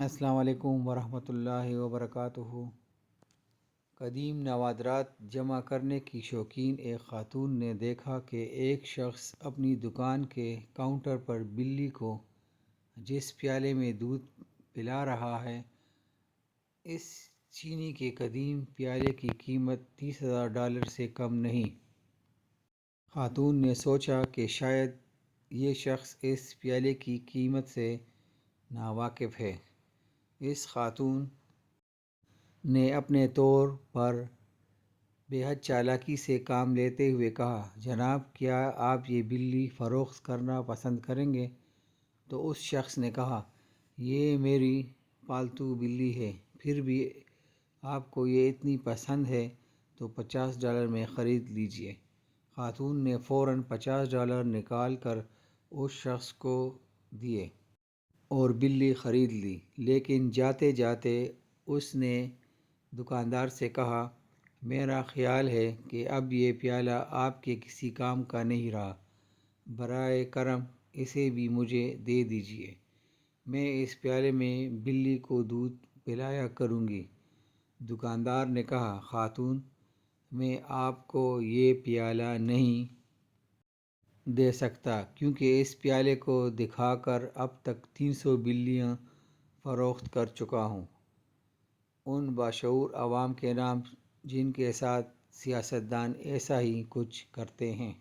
السلام علیکم ورحمۃ اللہ وبرکاتہ۔ قدیم نوادرات جمع کرنے کی شوقین ایک خاتون نے دیکھا کہ ایک شخص اپنی دکان کے کاؤنٹر پر بلی کو جس پیالے میں دودھ پلا رہا ہے، اس چینی کے قدیم پیالے کی قیمت $30,000 سے کم نہیں۔ خاتون نے سوچا کہ شاید یہ شخص اس پیالے کی قیمت سے ناواقف ہے۔ اس خاتون نے اپنے طور پر بے حد چالاکی سے کام لیتے ہوئے کہا، جناب کیا آپ یہ بلی فروخت کرنا پسند کریں گے؟ تو اس شخص نے کہا، یہ میری پالتو بلی ہے، پھر بھی آپ کو یہ اتنی پسند ہے تو $50 میں خرید لیجئے۔ خاتون نے فوراً $50 نکال کر اس شخص کو دیے اور بلی خرید لی، لیکن جاتے جاتے اس نے دکاندار سے کہا، میرا خیال ہے کہ اب یہ پیالہ آپ کے کسی کام کا نہیں رہا، برائے کرم اسے بھی مجھے دے دیجئے، میں اس پیالے میں بلی کو دودھ پلایا کروں گی۔ دکاندار نے کہا، خاتون میں آپ کو یہ پیالہ نہیں دے سکتا کیونکہ اس پیالے کو دکھا کر اب تک 300 بلیاں فروخت کر چکا ہوں، ان باشعور عوام کے نام جن کے ساتھ سیاستدان ایسا ہی کچھ کرتے ہیں۔